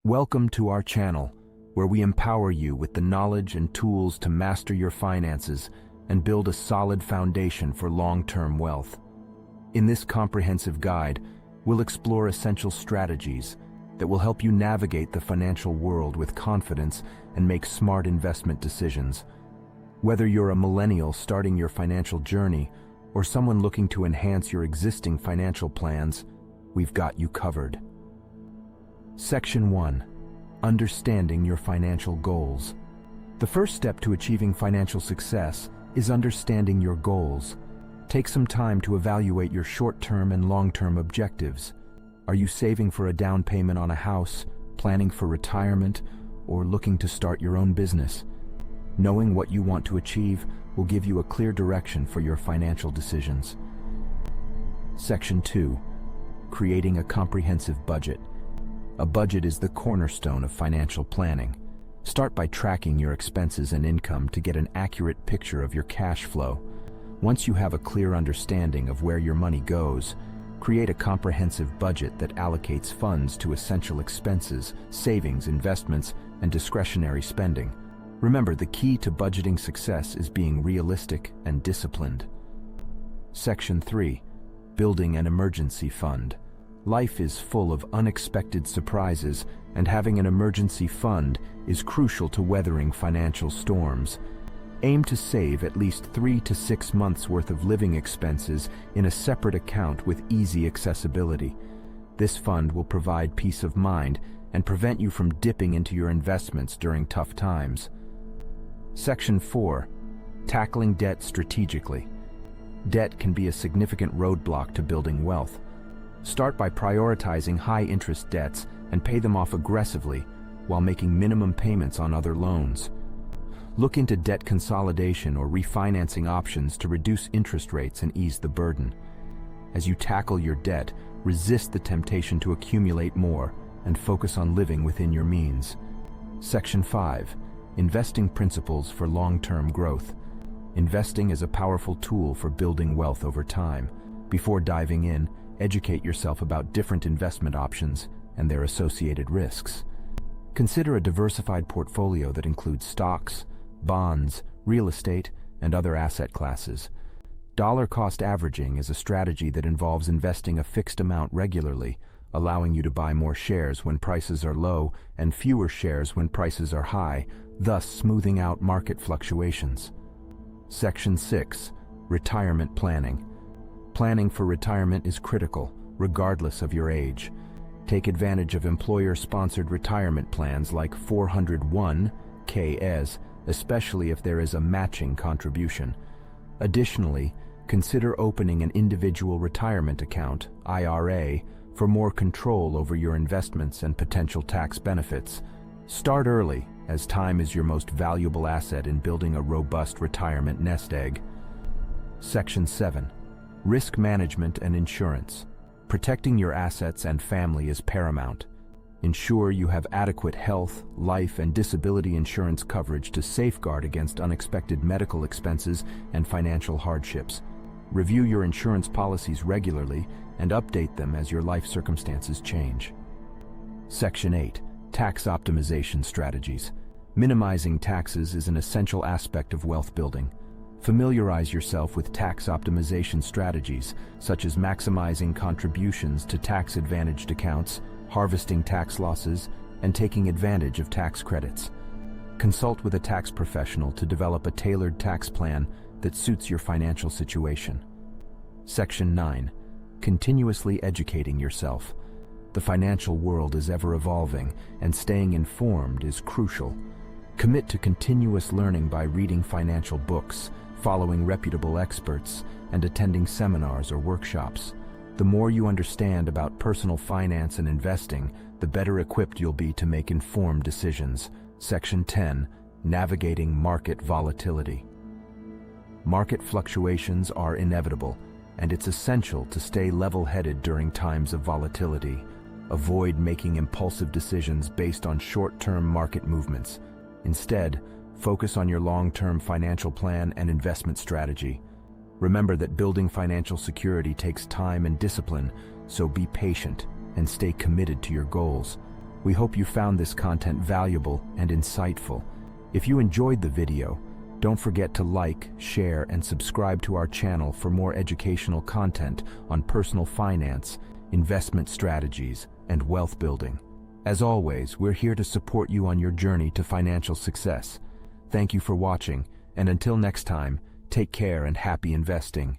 Welcome to our channel, where we empower you with the knowledge and tools to master your finances and build a solid foundation for long-term wealth. In this comprehensive guide, we'll explore essential strategies that will help you navigate the financial world with confidence and make smart investment decisions. Whether you're a millennial starting your financial journey or someone looking to enhance your existing financial plans, we've got you covered. Section 1. Understanding your financial goals. The first step to achieving financial success is understanding your goals. Take some time to evaluate your short-term and long-term objectives. Are you saving for a down payment on a house, planning for retirement, or looking to start your own business? Knowing what you want to achieve will give you a clear direction for your financial decisions. Section 2. Creating a comprehensive budget. A budget is the cornerstone of financial planning. Start by tracking your expenses and income to get an accurate picture of your cash flow. Once you have a clear understanding of where your money goes, create a comprehensive budget that allocates funds to essential expenses, savings, investments, and discretionary spending. Remember, the key to budgeting success is being realistic and disciplined. Section 3. Building an emergency fund. Life is full of unexpected surprises, and having an emergency fund is crucial to weathering financial storms. Aim to save at least 3 to 6 months' worth of living expenses in a separate account with easy accessibility. This fund will provide peace of mind and prevent you from dipping into your investments during tough times. Section 4. Tackling debt strategically. Debt can be a significant roadblock to building wealth. Start by prioritizing high-interest debts and pay them off aggressively while making minimum payments on other loans. Look into debt consolidation or refinancing options to reduce interest rates and ease the burden. As you tackle your debt, resist the temptation to accumulate more and focus on living within your means. Section 5. Investing principles for long-term growth. Investing is a powerful tool for building wealth over time. Before diving in, educate yourself about different investment options and their associated risks. Consider a diversified portfolio that includes stocks, bonds, real estate, and other asset classes. Dollar-cost averaging is a strategy that involves investing a fixed amount regularly, allowing you to buy more shares when prices are low and fewer shares when prices are high, thus smoothing out market fluctuations. Section 6. Retirement planning. Planning for retirement is critical, regardless of your age. Take advantage of employer-sponsored retirement plans like 401(k)s, especially if there is a matching contribution. Additionally, consider opening an individual retirement account, IRA, for more control over your investments and potential tax benefits. Start early, as time is your most valuable asset in building a robust retirement nest egg. Section 7. Risk management and insurance. Protecting your assets and family is paramount. Ensure you have adequate health, life, and disability insurance coverage to safeguard against unexpected medical expenses and financial hardships. Review your insurance policies regularly and update them as your life circumstances change. Section 8. Tax optimization strategies. Minimizing taxes is an essential aspect of wealth building. Familiarize yourself with tax optimization strategies, such as maximizing contributions to tax-advantaged accounts, harvesting tax losses, and taking advantage of tax credits. Consult with a tax professional to develop a tailored tax plan that suits your financial situation. Section 9. Continuously educating yourself. The financial world is ever-evolving, and staying informed is crucial. Commit to continuous learning by reading financial books, following reputable experts, and attending seminars or workshops. The more you understand about personal finance and investing, the better equipped you'll be to make informed decisions. Section 10. Navigating market volatility. Market fluctuations are inevitable, and it's essential to stay level-headed during times of volatility. Avoid making impulsive decisions based on short-term market movements. Instead, focus on your long-term financial plan and investment strategy. Remember that building financial security takes time and discipline, so be patient and stay committed to your goals. We hope you found this content valuable and insightful. If you enjoyed the video, don't forget to like, share, and subscribe to our channel for more educational content on personal finance, investment strategies, and wealth building. As always, we're here to support you on your journey to financial success. Thank you for watching, and until next time, take care and happy investing.